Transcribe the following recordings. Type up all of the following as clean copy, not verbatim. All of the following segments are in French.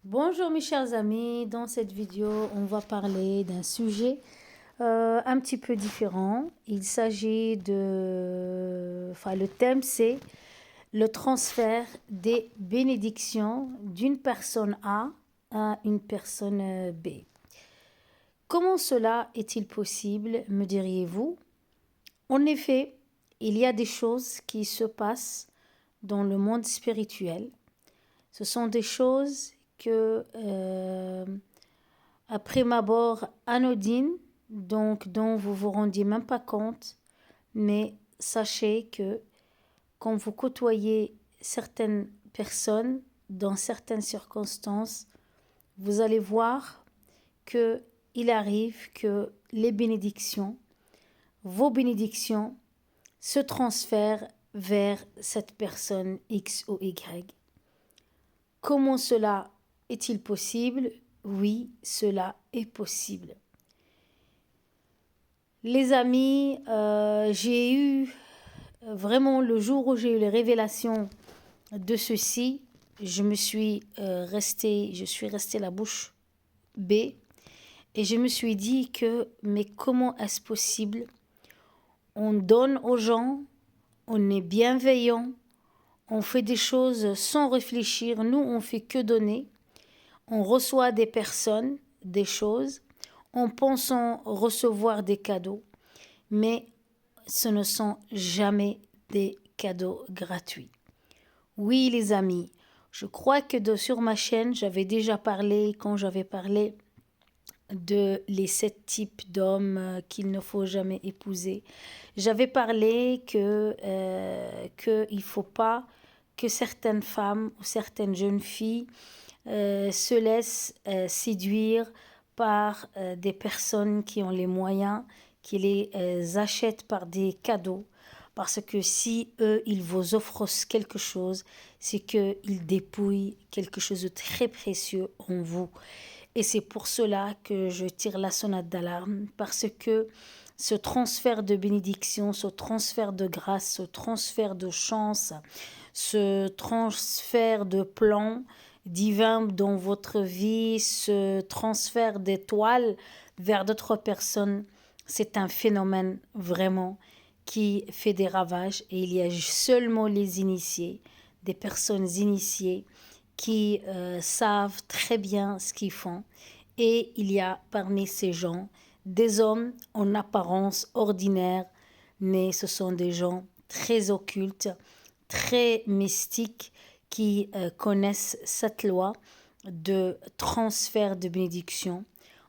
Bonjour mes chers amis, dans cette vidéo on va parler d'un sujet un petit peu différent. Il s'agit le thème c'est le transfert des bénédictions d'une personne A à une personne B. Comment cela est-il possible, me diriez-vous? En effet, il y a des choses qui se passent dans le monde spirituel. Ce sont des choses que, à prime abord, anodines, donc dont vous vous rendiez même pas compte, mais sachez que quand vous côtoyez certaines personnes dans certaines circonstances, vous allez voir que il arrive que les bénédictions, vos bénédictions, se transfèrent vers cette personne X ou Y. Comment cela est-il possible? Oui, cela est possible. Les amis, j'ai eu vraiment le jour où j'ai eu les révélations de ceci, je suis restée la bouche bée et je me suis dit que mais comment est-ce possible? On donne aux gens, on est bienveillant, on fait des choses sans réfléchir, nous on fait que donner. On reçoit des personnes, des choses, en pensant recevoir des cadeaux, mais ce ne sont jamais des cadeaux gratuits. Oui, les amis, je crois que sur ma chaîne, j'avais déjà parlé, quand j'avais parlé de les 7 types d'hommes qu'il ne faut jamais épouser, j'avais parlé que il ne faut pas que certaines femmes ou certaines jeunes filles se laissent séduire par des personnes qui ont les moyens, qui les achètent par des cadeaux. Parce que si eux, ils vous offrent quelque chose, c'est qu'ils dépouillent quelque chose de très précieux en vous. Et c'est pour cela que je tire la sonnette d'alarme, parce que ce transfert de bénédiction, ce transfert de grâce, ce transfert de chance, ce transfert de plan divin dans votre vie, ce transfert d'étoiles vers d'autres personnes, c'est un phénomène vraiment qui fait des ravages et il y a seulement les initiés, des personnes initiées qui savent très bien ce qu'ils font et il y a parmi ces gens des hommes en apparence ordinaires, mais ce sont des gens très occultes, très mystiques qui connaissent cette loi de transfert de bénédiction.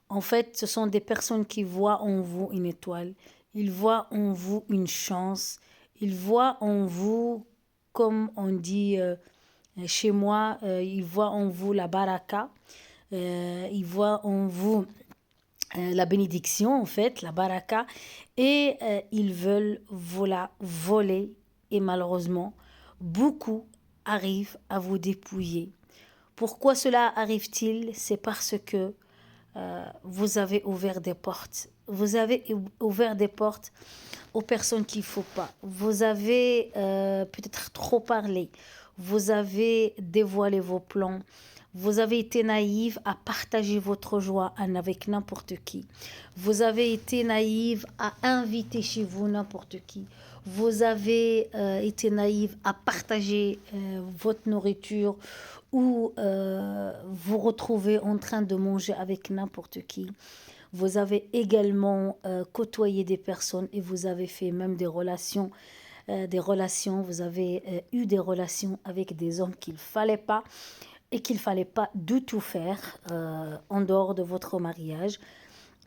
En fait, ce sont des personnes qui voient en vous une étoile, ils voient en vous une chance, ils voient en vous, comme on dit chez moi, ils voient en vous la baraka, ils voient en vous la bénédiction, en fait, la baraka, et ils veulent vous la voler. Et malheureusement, beaucoup arrivent à vous dépouiller. Pourquoi cela arrive-t-il? C'est parce que vous avez ouvert des portes. Vous avez ouvert des portes aux personnes qu'il ne faut pas. Vous avez peut-être trop parlé. Vous avez dévoilé vos plans. Vous avez été naïve à partager votre joie avec n'importe qui. Vous avez été naïve à inviter chez vous n'importe qui. Vous avez été naïve à partager votre nourriture ou vous retrouver en train de manger avec n'importe qui. Vous avez également côtoyé des personnes et vous avez fait même des relations, vous avez eu des relations avec des hommes qu'il ne fallait pas et qu'il ne fallait pas du tout faire en dehors de votre mariage.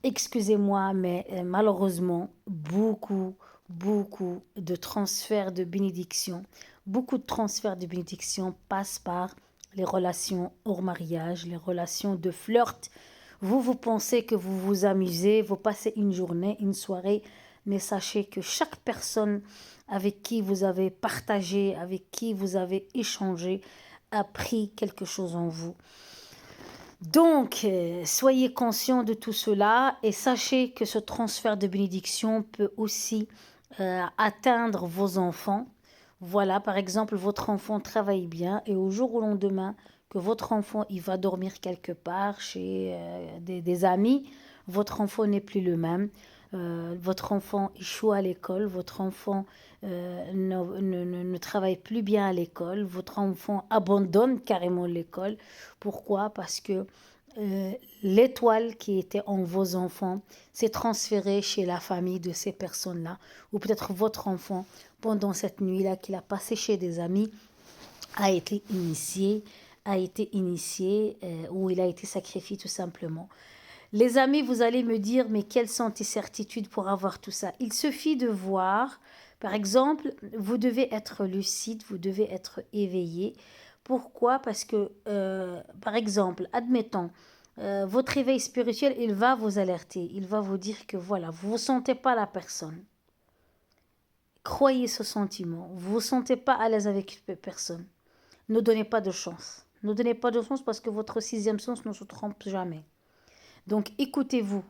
Excusez-moi, mais malheureusement, beaucoup de transferts de bénédiction, beaucoup de transferts de bénédiction passent par les relations hors mariage, les relations de flirt. Vous pensez que vous vous amusez, vous passez une journée, une soirée, mais sachez que chaque personne avec qui vous avez partagé, avec qui vous avez échangé, a pris quelque chose en vous. Donc, soyez conscients de tout cela et sachez que ce transfert de bénédiction peut aussi atteindre vos enfants. Voilà, par exemple, votre enfant travaille bien et au jour au lendemain que votre enfant, il va dormir quelque part chez des amis. Votre enfant n'est plus le même. Votre enfant échoue à l'école. Votre enfant ne travaille plus bien à l'école. Votre enfant abandonne carrément l'école. Pourquoi? Parce que l'étoile qui était en vos enfants s'est transférée chez la famille de ces personnes-là. Ou peut-être votre enfant, pendant cette nuit-là qu'il a passé chez des amis, a été initié ou il a été sacrifié tout simplement. Les amis, vous allez me dire, mais quelles sont tes certitudes pour avoir tout ça? Il suffit de voir, par exemple, vous devez être lucide, vous devez être éveillé. Pourquoi? Parce que, par exemple, admettons, votre éveil spirituel, il va vous alerter, il va vous dire que voilà, vous ne sentez pas la personne. Croyez ce sentiment, vous ne vous sentez pas à l'aise avec personne. Ne donnez pas de chance. Ne donnez pas de chance parce que votre sixième sens ne se trompe jamais. Donc écoutez-vous.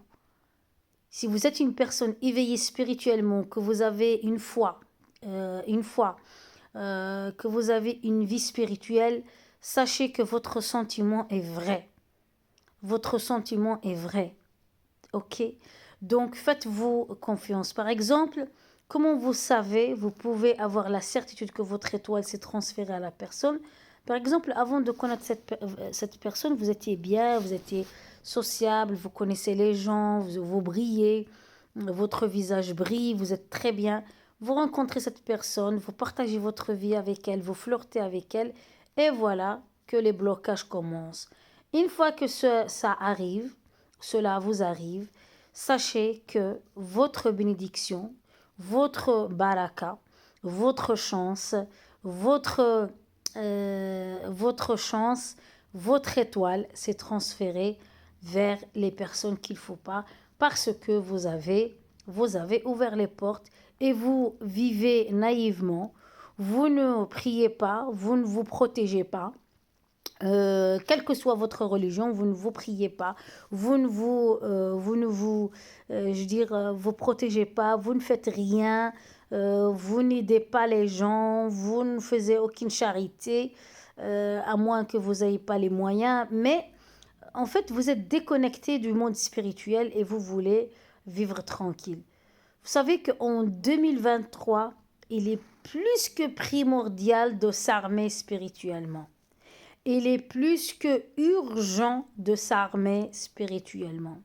Si vous êtes une personne éveillée spirituellement, que vous avez une foi, que vous avez une vie spirituelle, sachez que votre sentiment est vrai. Votre sentiment est vrai. Ok? Donc faites-vous confiance. Par exemple, comment vous savez, vous pouvez avoir la certitude que votre étoile s'est transférée à la personne. Par exemple, avant de connaître cette personne, vous étiez bien, vous étiez sociable, vous connaissez les gens, vous brillez, votre visage brille, vous êtes très bien. Vous rencontrez cette personne, vous partagez votre vie avec elle, vous flirtez avec elle, et voilà que les blocages commencent. Une fois que ça arrive, cela vous arrive, sachez que votre bénédiction, votre baraka, votre chance, votre chance, votre étoile s'est transférée vers les personnes qu'il ne faut pas parce que vous avez ouvert les portes et vous vivez naïvement. Vous ne priez pas, vous ne vous protégez pas. Quelle que soit votre religion, vous ne vous priez pas, vous ne vous, je veux dire, vous protégez pas, vous ne faites rien, vous n'aidez pas les gens, vous ne faites aucune charité, à moins que vous n'ayez pas les moyens. Mais en fait, vous êtes déconnecté du monde spirituel et vous voulez vivre tranquille. Vous savez qu'en 2023, il est plus que primordial de s'armer spirituellement. Il est plus que urgent de s'armer spirituellement.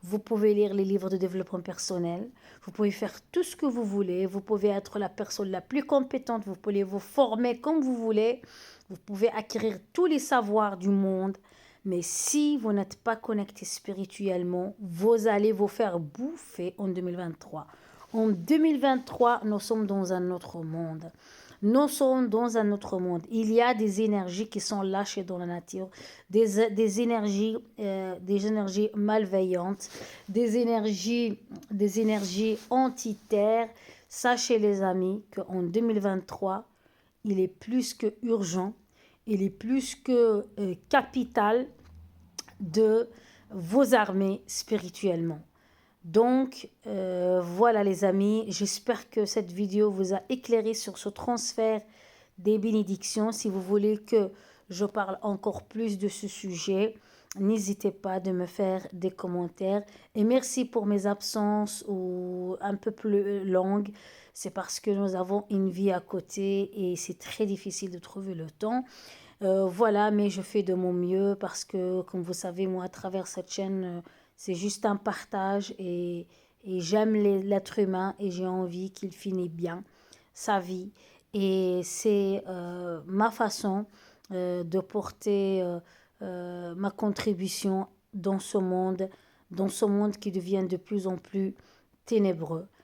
Vous pouvez lire les livres de développement personnel, vous pouvez faire tout ce que vous voulez, vous pouvez être la personne la plus compétente, vous pouvez vous former comme vous voulez, vous pouvez acquérir tous les savoirs du monde, mais si vous n'êtes pas connecté spirituellement, vous allez vous faire bouffer en 2023. En 2023, nous sommes dans un autre monde. Nous sommes dans un autre monde. Il y a des énergies qui sont lâchées dans la nature, des énergies malveillantes, des énergies anti-terre. Sachez les amis qu'en 2023, il est plus que urgent, il est plus que capital de vous armer spirituellement. Donc, voilà les amis, j'espère que cette vidéo vous a éclairé sur ce transfert des bénédictions. Si vous voulez que je parle encore plus de ce sujet, n'hésitez pas de me faire des commentaires. Et merci pour mes absences ou un peu plus longues. C'est parce que nous avons une vie à côté et c'est très difficile de trouver le temps. Voilà, mais je fais de mon mieux parce que, comme vous savez, moi, à travers cette chaîne, c'est juste un partage et j'aime l'être humain et j'ai envie qu'il finisse bien sa vie. Et c'est ma façon de porter ma contribution dans ce monde qui devient de plus en plus ténébreux.